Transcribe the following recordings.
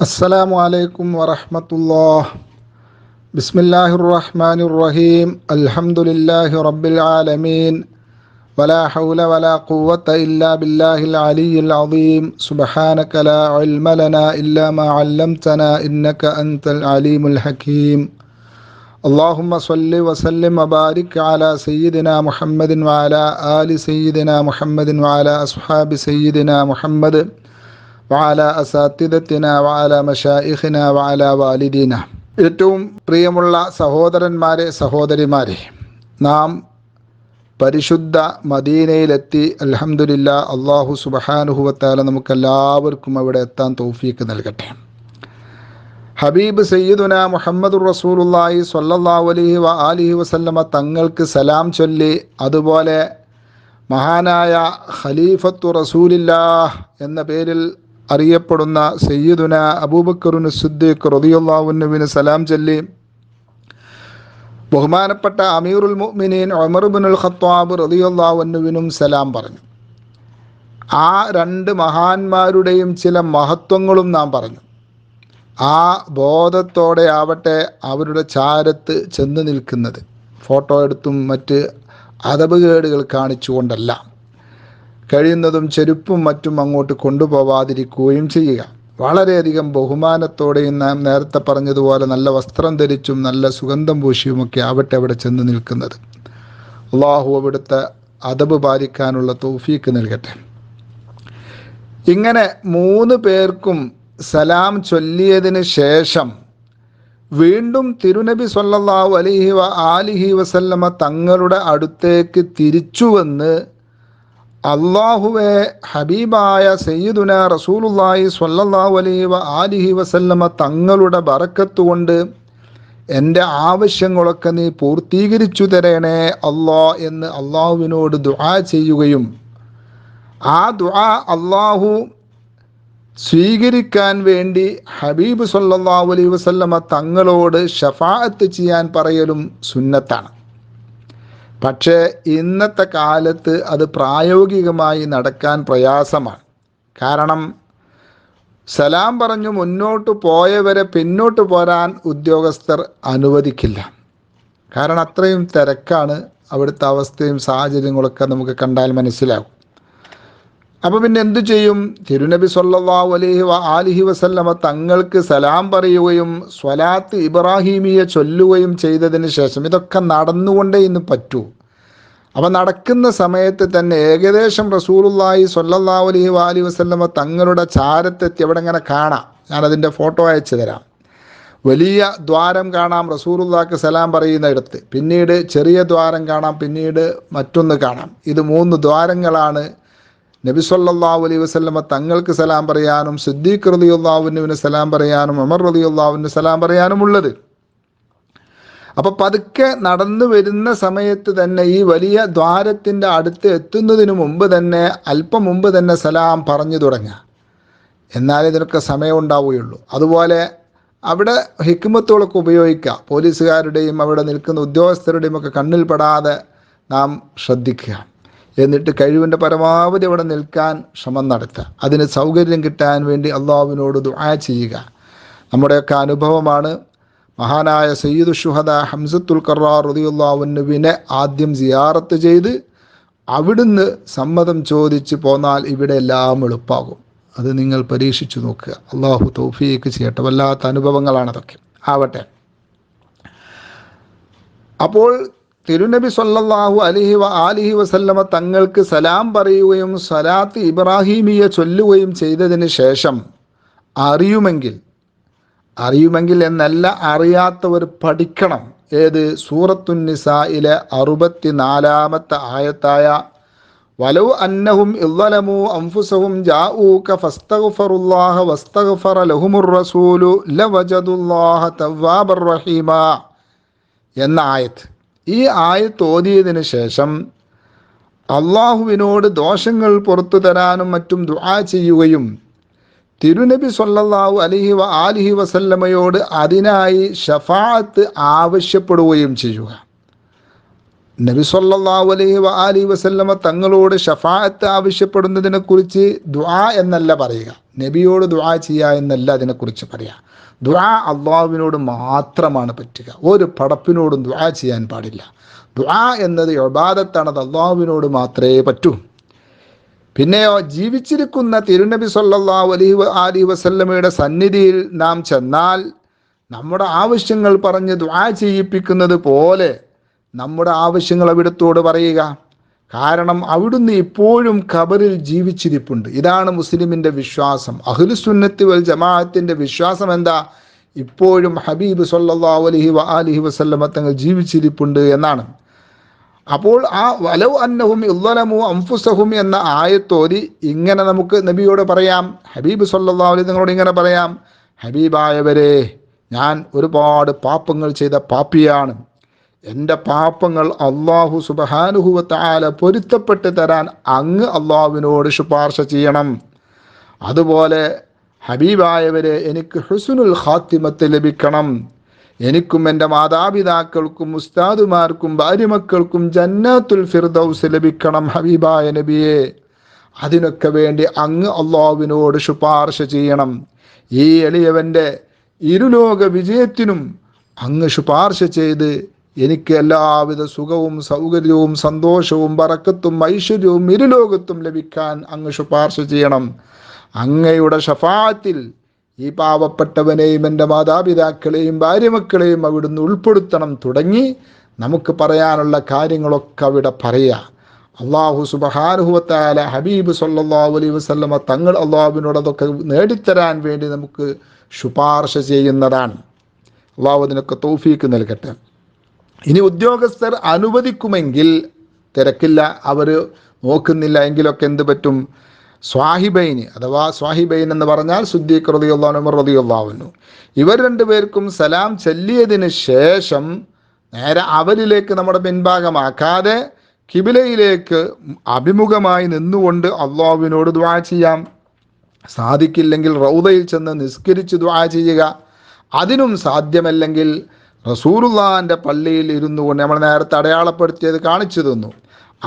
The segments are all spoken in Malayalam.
അസ്സലാമു അലൈക്കും വറഹ്മത്തുള്ളാഹി. ബിസ്മില്ലാഹിർ റഹ്മാനിർ റഹീം. അൽഹംദുലില്ലാഹി റബ്ബിൽ ആലമീൻ. വലാ ഹൗല വലാ ഖുവത ഇല്ലാ ബില്ലാഹിൽ അലിയ്യിൽ അദീം. സുബ്ഹാനക ലാ ഇൽമ ലനാ ഇല്ലാ മാ അല്ലംതനാ ഇന്നക അൻതൽ അലീമുൽ ഹകീം. അല്ലാഹുമ്മ സ്വല്ലി വസല്ലിം വബാരിക് അലാ സയ്യിദിനാ മുഹമ്മദിൻ വഅലാ ആലി സയ്യിദിനാ മുഹമ്മദിൻ വഅലാ അസ്ഹാബി സയ്യിദിനാ മുഹമ്മദ് വഅല അസാത്തിദത്തിന വഅല മശായിഖിന വഅല വാലിദീന. ഏറ്റവും പ്രിയമുള്ള സഹോദരന്മാരെ, സഹോദരിമാരെ, നാം പരിശുദ്ധ മദീനയിലെത്തി. അൽഹംദുലില്ലാ. അല്ലാഹു സുബ്ഹാനഹു വ തആല നമുക്കെല്ലാവർക്കും അവിടെ എത്താൻ തൗഫീക്ക് നൽകട്ടെ. ഹബീബ് സയ്യിദുന മുഹമ്മദുർ റസൂലുള്ളാഹി സ്വല്ലല്ലാഹു അലൈഹി വ ആലിഹി വസല്ലമ തങ്ങൾക്ക് സലാം ചൊല്ലി, അതുപോലെ മഹാനായ ഖലീഫത്തു റസൂലില്ലാഹ് എന്ന പേരിൽ അറിയപ്പെടുന്ന സയ്യിദുന അബൂബക്കറുൻ സിദ്ദീഖ് റളിയല്ലാഹു അൻഹുവിന് സലാം ചൊല്ലി, ബഹുമാനപ്പെട്ട അമീറുൽ മുഅ്മിനീൻ ഉമർ ഇബ്നുൽ ഖത്താബ് റളിയല്ലാഹു അൻഹുവിനും സലാം പറഞ്ഞു. ആ രണ്ട് മഹാന്മാരുടെയും ചില മഹത്വങ്ങളും നാം പറഞ്ഞു. ആ ബോധത്തോടെ ആവട്ടെ അവരുടെ ചാരത്ത് ചെന്ന് നിൽക്കുന്നത്, ഫോട്ടോ എടുത്തും മറ്റ് അദബുകേടുകൾ കാണിച്ചുകൊണ്ടല്ല, കഴിയുന്നതും ചെരുപ്പും മറ്റും അങ്ങോട്ട് കൊണ്ടുപോവാതിരിക്കുകയും ചെയ്യുക. വളരെയധികം ബഹുമാനത്തോടെയും നാം നേരത്തെ പറഞ്ഞതുപോലെ നല്ല വസ്ത്രം ധരിച്ചും നല്ല സുഗന്ധം പൂശിയുമൊക്കെ ആവട്ടെ അവിടെ ചെന്ന് നിൽക്കുന്നത്. അള്ളാഹു അവിടുത്തെ അദബ് പാലിക്കാനുള്ള തൗഫീക്ക് നൽകട്ടെ. ഇങ്ങനെ മൂന്ന് പേർക്കും സലാം ചൊല്ലിയതിന് ശേഷം വീണ്ടും തിരുനബി സ്വല്ലല്ലാഹു അലൈഹി വ ആലിഹി വസല്ലമ തങ്ങളുടെ അടുത്തേക്ക് തിരിച്ചു വന്ന്, അല്ലാഹുവേ, ഹബീബായ സയ്യിദുന റസൂലുള്ളാഹി സ്വല്ലല്ലാഹു അലൈഹി വ ആലിഹി വസല്ലമ തങ്ങളുടെ ബറക്കത്ത് കൊണ്ട് എൻ്റെ ആവശ്യങ്ങളൊക്കെ നീ പൂർത്തീകരിച്ചു തരണേ അല്ലാ എന്ന് അള്ളാഹുവിനോട് ദുആ ചെയ്യുകയും, ആ ദുആ അള്ളാഹു സ്വീകരിക്കാൻ വേണ്ടി ഹബീബ് സ്വല്ലല്ലാഹു അലൈഹി വസല്ലമ തങ്ങളോട് ശഫാഅത്ത് ചെയ്യാൻ പറയലും സുന്നത്താണ്. പക്ഷേ ഇന്നത്തെ കാലത്ത് അത് പ്രായോഗികമായി നടക്കാൻ പ്രയാസമാണ്. കാരണം സലാം പറഞ്ഞു മുന്നോട്ട് പോയവരെ പിന്നോട്ട് പോരാൻ ഉദ്യോഗസ്ഥർ അനുവദിക്കില്ല. കാരണം അത്രയും തിരക്കാണ്. അവിടുത്തെ അവസ്ഥയും സാഹചര്യങ്ങളൊക്കെ നമുക്ക് കണ്ടാൽ മനസ്സിലാകും. അപ്പോൾ പിന്നെ എന്തു ചെയ്യും? തിരുനബി സ്വല്ലല്ലാഹു അലൈഹി വ ആലിഹി വസല്ലമ തങ്ങൾക്ക് സലാം പറയുകയും സ്വലാത്ത് ഇബ്രാഹിമിയെ ചൊല്ലുകയും ചെയ്തതിന് ശേഷം, ഇതൊക്കെ നടന്നുകൊണ്ടേ ഇന്ന് പറ്റൂ. അപ്പോൾ നടക്കുന്ന സമയത്ത് തന്നെ ഏകദേശം റസൂലുള്ളാഹി സ്വല്ലല്ലാഹു അലൈഹി വ ആലിഹി വസല്ലമ തങ്ങളുടെ ചാരത്തെത്തി. അവിടെ ഇങ്ങനെ കാണാം, ഞാനതിൻ്റെ ഫോട്ടോ അയച്ചു തരാം. വലിയ ദ്വാരം കാണാം റസൂലുള്ളാഹിക്ക് സലാം പറയുന്നിടത്ത്, പിന്നീട് ചെറിയ ദ്വാരം കാണാം, പിന്നീട് മറ്റൊന്ന് കാണാം. ഇത് 3 ദ്വാരങ്ങളാണ് നബി സല്ലല്ലാഹു അലൈഹി വസല്ലമ തങ്ങൾക്ക് സലാം പറയാനും സിദ്ദീഖ് റളിയല്ലാഹു അൻഹുവിന് സലാം പറയാനും ഉമർ റളിയല്ലാഹു അൻഹു സലാം പറയാനും ഉള്ളത്. അപ്പോൾ പതുക്കെ നടന്നു വരുന്ന സമയത്ത് തന്നെ ഈ വലിയ ദ്വാരത്തിൻ്റെ അടുത്ത് എത്തുന്നതിന് മുമ്പ് തന്നെ, അല്പം മുമ്പ് തന്നെ സലാം പറഞ്ഞു തുടങ്ങുക. എന്നാലേ ഇതിനൊക്കെ സമയം ഉണ്ടാവുകയുള്ളൂ. അതുപോലെ അവിടെ ഹിക്മത്തുകളൊക്കെ ഉപയോഗിക്കുക. പോലീസുകാരുടെയും അവിടെ നിൽക്കുന്ന ഉദ്യോഗസ്ഥരുടെയും ഒക്കെ കണ്ണിൽ പെടാതെ നാം ശ്രദ്ധിക്കുക. എന്നിട്ട് കഴിവിൻ്റെ പരമാവധി അവിടെ നിൽക്കാൻ ശ്രമം നടത്തുക. അതിന് സൗകര്യം കിട്ടാൻ വേണ്ടി അള്ളാഹുവിനോട് ദുആ ചെയ്യുക. നമ്മുടെയൊക്കെ അനുഭവമാണ്. മഹാനായ സയ്യിദു ശുഹദാ ഹംസത്തുൽ ഖറാർ റളിയല്ലാഹു അൻഹുവിനെ ആദ്യം സിയാറത്ത് ചെയ്ത് അവിടുന്ന് സമ്മതം ചോദിച്ച് പോന്നാൽ ഇവിടെ എല്ലാം എളുപ്പമാകും. അത് നിങ്ങൾ പരീക്ഷിച്ചു നോക്കുക. അള്ളാഹു തൗഫീക്ക് ചെയ്യട്ടെ. വല്ലാത്ത അനുഭവങ്ങളാണതൊക്കെ. ആവട്ടെ. അപ്പോൾ തിരുനബി സ്വല്ലല്ലാഹു അലൈഹി വ ആലിഹി വസല്ലമ തങ്ങൾക്ക് സലാം പറയുകയും സ്വലാത്ത് ഇബ്രാഹിമിയെ ചൊല്ലുകയും ചെയ്തതിന് ശേഷം അറിയുമെങ്കിൽ എന്നല്ല, അറിയാത്തവർ പഠിക്കണം. ഏത്? സൂറത്തുൻ നിസായിലെ 64-ാമത്തെ ആയത്തായ വലൗ അന്നഹും ഇദ്ദലമു അൻഫുസഹും ജാഊക ഫസ്തഗ്ഫറുല്ലാഹ വസ്തഗ്ഫറ ലഹുമുർ റസൂലു ലവജദുല്ലാഹ തവ്വാബർ റഹീമ എന്ന ആയത്ത്. ഈ ആയത്ത് ഓതിയതിന് ശേഷം അള്ളാഹുവിനോട് ദോഷങ്ങൾ പുറത്തു തരാനും മറ്റും ദുആ ചെയ്യുകയും തിരുനബി സ്വല്ലല്ലാഹു അലൈഹി വ ആലിഹി വസല്ലമയോട് അതിനായി ശഫാഅത്ത് ആവശ്യപ്പെടുകയും ചെയ്യുക. നബി സല്ലല്ലാഹു അലൈഹി വസല്ലമ തങ്ങളോട് ഷഫാഅത്ത് ആവശ്യപ്പെടുന്നതിനെ കുറിച്ച് ദുആ എന്നല്ല പറയുക, നബിയോട് ദുആ ചെയ്യുക എന്നല്ല അതിനെക്കുറിച്ച് പറയുക. ദുആ അള്ളാഹുവിനോട് മാത്രമാണ് പറ്റുക, ഒരു പടപ്പിനോടും ദുആ ചെയ്യാൻ പാടില്ല. ദുആ എന്നത് ഇബാദത്താണ്, അത് അള്ളാഹുവിനോട് മാത്രമേ പറ്റൂ. പിന്നെയോ ജീവിച്ചിരിക്കുന്ന തിരുനബി സല്ലല്ലാഹു അലൈഹി വസല്ലമയുടെ സന്നിധിയിൽ നാം ചെന്നാൽ നമ്മുടെ ആവശ്യങ്ങൾ പറഞ്ഞ് ദുആ ചെയ്യിപ്പിക്കുന്നത് പോലെ നമ്മുടെ ആവശ്യങ്ങൾ അവിടുത്തോട് പറയുക. കാരണം അവിടുന്ന് ഇപ്പോഴും ഖബറിൽ ജീവിച്ചിരിപ്പുണ്ട്. ഇതാണ് മുസ്ലിമിൻ്റെ വിശ്വാസം. അഹ്ലുസുന്നത്തി വൽ ജമാഅത്തിൻ്റെ വിശ്വാസം എന്താ? ഇപ്പോഴും ഹബീബ് സല്ലല്ലാഹു അലൈഹി വസല്ലമ തങ്ങൾ ജീവിച്ചിരിപ്പുണ്ട് എന്നാണ്. അപ്പോൾ ആ വലൗ അന്നഹും ഇദ്ദലമു അൻഫുസഹും എന്ന ആയത്തോതി ഇങ്ങനെ നമുക്ക് നബിയോട് പറയാം, ഹബീബ് സല്ലല്ലാഹു അലൈഹി തങ്ങളോട് ഇങ്ങനെ പറയാം, ഹബീബായവരെ, ഞാൻ ഒരുപാട് പാപങ്ങൾ ചെയ്ത പാപിയാണ്. എൻ്റെ പാപങ്ങൾ അല്ലാഹു സുബ്ഹാനഹു വ തആല പൊരുത്തപ്പെട്ട് തരാൻ അങ്ങ് അല്ലാഹുവിനോട് ശുപാർശ ചെയ്യണം. അതുപോലെ ഹബീബായവരെ, എനിക്ക് ഹുസ്നുൽ ഖാത്തിമത്ത് ലഭിക്കണം. എനിക്കും എൻ്റെ മാതാപിതാക്കൾക്കും ഉസ്താദുമാർക്കും ഭാര്യമക്കൾക്കും ജന്നത്തുൽ ഫിർദൗസ് ലഭിക്കണം ഹബീബായ നബിയെ. അതിനൊക്കെ വേണ്ടി അങ്ങ് അല്ലാഹുവിനോട് ശുപാർശ ചെയ്യണം. ഈ എളിയവൻ്റെ ഇരുലോക വിജയത്തിനും അങ്ങ് ശുപാർശ ചെയ്ത് എനിക്ക് എല്ലാവിധ സുഖവും സൗകര്യവും സന്തോഷവും ബറക്കത്തും ഐശ്വര്യവും ഇരുലോകത്തും ലഭിക്കാൻ അങ്ങ് ശുപാർശ ചെയ്യണം. അങ്ങയുടെ ഷഫാഅത്തിൽ ഈ പാവപ്പെട്ടവനെയും എൻ്റെ മാതാപിതാക്കളെയും ഭാര്യമക്കളെയും അവിടുന്ന് ഉൾപ്പെടുത്തണം തുടങ്ങി നമുക്ക് പറയാനുള്ള കാര്യങ്ങളൊക്കെ അവിടെ പറയുക. അല്ലാഹു സുബ്ഹാനഹു വ തആല ഹബീബ് സല്ലല്ലാഹു അലൈഹി വസല്ലമ തങ്ങൾ അല്ലാഹുവിനോട് അതൊക്കെ നേടിത്തരാൻ വേണ്ടി നമുക്ക് ശുപാർശ ചെയ്യുന്നതാണ്. അല്ലാഹു അതിനൊക്കെ തൗഫീക്ക് നൽകട്ടെ. ഇനി ഉദ്യോഗസ്ഥർ അനുവദിക്കുമെങ്കിൽ തിരക്കില്ല, അവർ നോക്കുന്നില്ല എങ്കിലൊക്കെ എന്ത് പറ്റും? സ്വാഹിബൈന് അഥവാ സ്വാഹിബൈൻ എന്ന് പറഞ്ഞാൽ സിദ്ദീഖ് റളിയല്ലാഹു അൻഹു റളിയല്ലാഹു അൻഹു, ഇവർ രണ്ടുപേർക്കും സലാം ചൊല്ലിയതിന് ശേഷം നേരെ അവരിലേക്ക് നമ്മുടെ പിൻഭാഗമാക്കാതെ കിബിലയിലേക്ക് അഭിമുഖമായി നിന്നുകൊണ്ട് അള്ളാഹുവിനോട് ദുആ ചെയ്യാം. സാധിക്കില്ലെങ്കിൽ റൗദയിൽ ചെന്ന് നിസ്കരിച്ച് ദുആ ചെയ്യുക. അതിനും സാധ്യമല്ലെങ്കിൽ റസൂലുള്ളാഹിൻ്റെ പള്ളിയിൽ ഇരുന്നു കൊണ്ട്, നമ്മൾ നേരത്തെ അടയാളപ്പെടുത്തിയത് കാണിച്ചു തന്നു,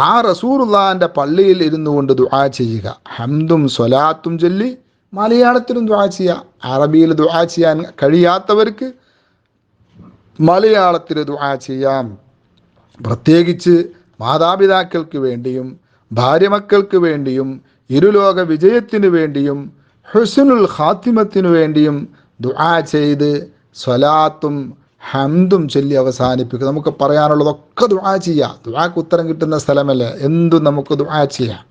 ആ റസൂലുള്ളാഹിൻ്റെ പള്ളിയിൽ ഇരുന്നു കൊണ്ട് ദുആ ചെയ്യുക. ഹംദും സ്വലാത്തും ചൊല്ലി മലയാളത്തിലും ദുആ ചെയ്യുക. അറബിയിൽ ദുആ ചെയ്യാൻ കഴിയാത്തവർക്ക് മലയാളത്തിൽ ദുആ ചെയ്യാം. പ്രത്യേകിച്ച് മാതാപിതാക്കൾക്ക് വേണ്ടിയും ഭാര്യമക്കൾക്ക് വേണ്ടിയും ഇരുലോക വിജയത്തിനു വേണ്ടിയും ഹുസ്നുൽ ഖാത്തിമത്തിനു വേണ്ടിയും ദുആ ചെയ്ത് സ്വലാത്തും ഹംദും ചൊല്ലി അവസാനിപ്പിക്കുക. നമുക്ക് പറയാനുള്ളതൊക്കെ ദുആ ചെയ്യാം. ദുആക്ക് ഉത്തരം കിട്ടുന്ന സ്ഥലമല്ലേ, എന്തും നമുക്ക് ദുആ ചെയ്യാം.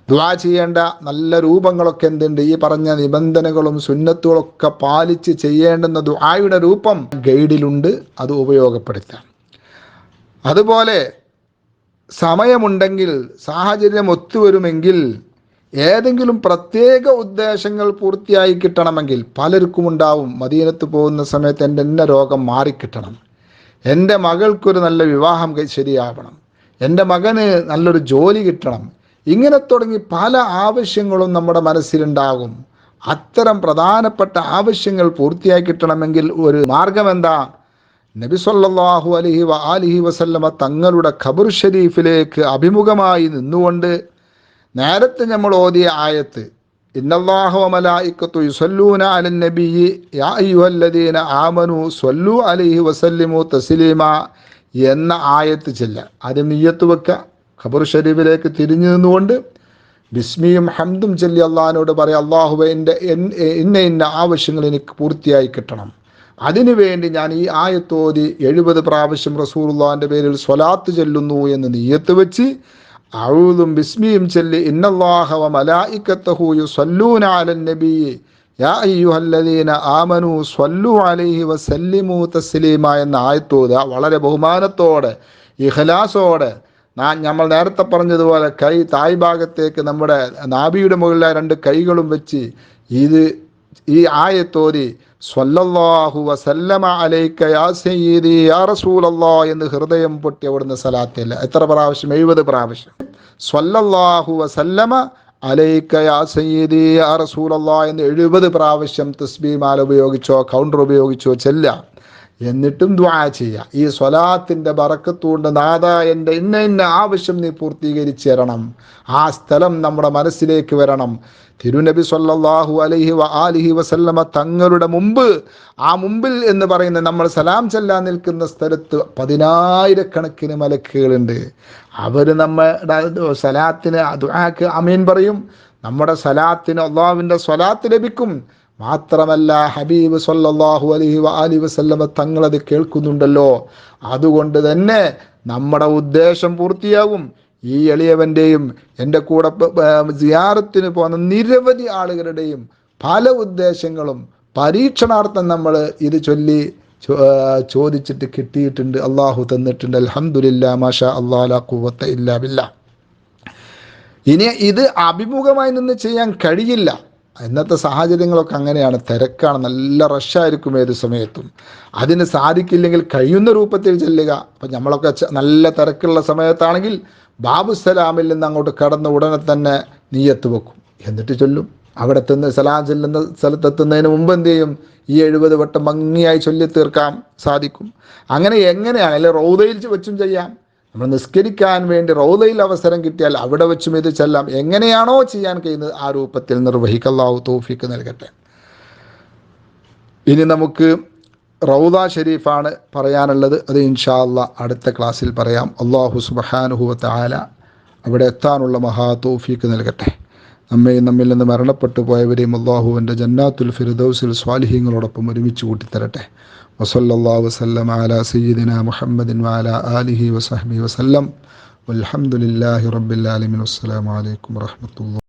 ദുആ ചെയ്യേണ്ട നല്ല രൂപങ്ങളൊക്കെ എന്തുണ്ട്? ഈ പറഞ്ഞ നിബന്ധനകളും സുന്നത്തുകളൊക്കെ പാലിച്ച് ചെയ്യേണ്ടുന്ന ദുആയുടെ രൂപം ഗൈഡിലുണ്ട്, അത് ഉപയോഗപ്പെടുത്താം. അതുപോലെ സമയമുണ്ടെങ്കിൽ, സാഹചര്യം ഒത്തുവരുമെങ്കിൽ, ഏതെങ്കിലും പ്രത്യേക ഉദ്ദേശങ്ങൾ പൂർത്തിയായി കിട്ടണമെങ്കിൽ, പലർക്കും ഉണ്ടാവും മദീനത്ത് പോകുന്ന സമയത്ത് എൻ്റെ ഇന്ന രോഗം മാറിക്കിട്ടണം, എൻ്റെ മകൾക്കൊരു നല്ല വിവാഹം ശരിയാവണം, എൻ്റെ മകന് നല്ലൊരു ജോലി കിട്ടണം, ഇങ്ങനെ തുടങ്ങി പല ആവശ്യങ്ങളും നമ്മുടെ മനസ്സിലുണ്ടാകും. അത്തരം പ്രധാനപ്പെട്ട ആവശ്യങ്ങൾ പൂർത്തിയായി കിട്ടണമെങ്കിൽ ഒരു മാർഗം എന്താ? നബി സല്ലല്ലാഹു അലൈഹി വസല്ലമ തങ്ങളുടെ ഖബർ ഷരീഫിലേക്ക് അഭിമുഖമായി നിന്നുകൊണ്ട് നേരത്തെ നമ്മൾ ഓതിയ ആയത്ത്, ഇന്നല്ലാഹ വ മലായികത്തു യുസല്ലൂന അലൻ നബിയ്യി യാ അയ്യുഹല്ലദീന ആമനു സ്വല്ലു അലൈഹി വസല്ലിമു തസ്ലീമ എന്ന ആയത്ത് ചെല്ല. ആദ്യം നിയ്യത്ത് വെക്കുക, ഖബർ ഷരീഫിലേക്ക് തിരിഞ്ഞു നിന്നുകൊണ്ട് ബിസ്മിയും ഹംദും ചൊല്ലി അള്ളാഹിനോട് പറയാം, അള്ളാഹുവേ ഇന്ന ആവശ്യങ്ങൾ എനിക്ക് പൂർത്തിയായി കിട്ടണം, അതിനുവേണ്ടി ഞാൻ ഈ ആയത്തോതി 70 പ്രാവശ്യം റസൂലുള്ളാഹിൻ്റെ പേരിൽ സ്വലാത്ത് ചൊല്ലുന്നു എന്ന് നിയ്യത്ത് വെച്ച് അഊദും ബിസ്മിയും ചൊല്ലി ഇന്നല്ലാഹ വ മലായികത്തഹു യുസല്ലൂന അലൻ നബിയ്യി യാ അയ്യുഹല്ലദീന ആമനു സ്വല്ലു അലൈഹി വസല്ലിമു തസ്ലീമ എന്ന ആയത്തോതുക. വളരെ ബഹുമാനത്തോടെ ഇഖ്ലാസോടെ നമ്മൾ നേരത്തെ പറഞ്ഞതുപോലെ കൈ തായ് ഭാഗത്തേക്ക് നമ്മുടെ നാഭിയുടെ മുകളിലെ 2 കൈകളും വെച്ച് ഈ ആയത്തോതി സ്വല്ലല്ലാഹു വസല്ലമ അലൈക യാ സയ്യിദി യാ റസൂലല്ലാഹ് എന്ന് ഹൃദയം പൊട്ടി അവിടുന്ന് സലാത്തില്ല. എത്ര പ്രാവശ്യം? 70 പ്രാവശ്യം. സ്വല്ലല്ലാഹു വസല്ലമ അലൈക യാ സയ്യിദി യാ റസൂലല്ലാഹ് എന്ന് 70 പ്രാവശ്യം തസ്ബീഹ് മാല ഉപയോഗിച്ചോ കൗണ്ടർ ഉപയോഗിച്ചോ ചെല്ലാം. എന്നിട്ടും ദുആ ചെയ്യുക. ഈ സ്വലാത്തിൻ്റെ ബറക്കത്തുകൊണ്ട് നാഥ എൻ്റെ ഇന്ന ഇന്ന ആവശ്യം നീ പൂർത്തീകരിച്ച് തരണം. ആ സ്ഥലം നമ്മുടെ മനസ്സിലേക്ക് വരണം. തിരുനബി സ്വല്ലല്ലാഹു അലൈഹി വആലിഹി വസല്ലമ തങ്ങളുടെ മുമ്പ്, ആ മുമ്പിൽ എന്ന് പറയുന്ന നമ്മൾ സലാം ചെല്ലാൻ നിൽക്കുന്ന സ്ഥലത്ത് 10,000-കണക്കിന് മലക്കുകളുണ്ട്. അവർ നമ്മുടെ സലാത്തിന് ദുആക്ക് ആമീൻ പറയും. നമ്മുടെ സലാത്തിന് അള്ളാഹുവിൻ്റെ സ്വലാത്ത് ലഭിക്കും. മാത്രമല്ല ഹബീബ് സ്വല്ലല്ലാഹു അലൈഹി വആലിഹി വസല്ലമ തങ്ങളത് കേൾക്കുന്നുണ്ടല്ലോ. അതുകൊണ്ട് തന്നെ നമ്മുടെ ഉദ്ദേശം പൂർത്തിയാകും. ഈ എളിയവൻ്റെയും എൻ്റെ കൂടെ സിയാറത്തിന് പോകുന്ന നിരവധി ആളുകളുടെയും പല ഉദ്ദേശങ്ങളും പരീക്ഷണാർത്ഥം നമ്മൾ ഇത് ചൊല്ലി ചോദിച്ചിട്ട് കിട്ടിയിട്ടുണ്ട്. അള്ളാഹു തന്നിട്ടുണ്ട്. അൽഹംദുലില്ലാ മാഷാ അല്ലാഹ് ലാ ഖുവത ഇല്ലാ ബില്ലാ. ഇനി ഇത് അഭിമുഖമായി നിന്ന് ചെയ്യാൻ കഴിയില്ല. ഇന്നത്തെ സാഹചര്യങ്ങളൊക്കെ അങ്ങനെയാണ്, തിരക്കാണ്, നല്ല റഷായിരിക്കും ഏത് സമയത്തും. അതിന് സാധിക്കില്ലെങ്കിൽ കഴിയുന്ന രൂപത്തിൽ ചെല്ലുക. അപ്പം നമ്മളൊക്കെ നല്ല തിരക്കുള്ള സമയത്താണെങ്കിൽ ബാബുസലാമിൽ നിന്ന് അങ്ങോട്ട് കടന്ന് ഉടനെ തന്നെ നീയത്ത് വെക്കും, എന്നിട്ട് ചൊല്ലും. അവിടെ എത്തുന്ന സലാം ചെല്ലുന്ന സ്ഥലത്തെത്തുന്നതിന് മുമ്പ് എന്ത് ചെയ്യും? ഈ 70 വട്ടം ഭംഗിയായി ചൊല്ലി തീർക്കാൻ സാധിക്കും. അങ്ങനെ എങ്ങനെയാണ്? അല്ലെങ്കിൽ റൗദയിൽ വെച്ചും ചെയ്യാം. നമ്മൾ നിസ്കരിക്കാൻ വേണ്ടി റൗദയിൽ അവസരം കിട്ടിയാൽ അവിടെ വെച്ചും ഇത് ചെല്ലാം. എങ്ങനെയാണോ ചെയ്യാൻ കഴിയുന്നത് ആ രൂപത്തിൽ നിർവഹിക്കുക. അല്ലാഹു തൗഫീഖ് നൽകട്ടെ. ഇനി നമുക്ക് റൗദ ഷരീഫാണ് പറയാനുള്ളത്. അത് ഇൻഷാ അല്ലാഹ് അടുത്ത ക്ലാസ്സിൽ പറയാം. അല്ലാഹു സുബ്ഹാനഹു വ തആല അവിടെ എത്താനുള്ള മഹാ തൗഫീഖ് നൽകട്ടെ. നമ്മയും നമ്മിൽ നിന്ന് മരണപ്പെട്ടു പോയവരെയും അല്ലാഹുവിൻ്റെ ജന്നാത്തുൽ ഫിർദൗസിൽ സ്വാലിഹീങ്ങളോടൊപ്പം ഒരുമിച്ച് കൂട്ടിത്തരട്ടെ. വസല്ലല്ലാഹു വസല്ലമ അലാ സയ്യിദിനാ മുഹമ്മദിൻ വഅലാ ആലിഹി വസഹ്ബിഹി വസല്ലം. വൽഹംദുലില്ലാഹി റബ്ബിൽ ആലമീൻ. അസ്സലാമു അലൈക്കും വറഹ്മത്തുള്ളാഹി.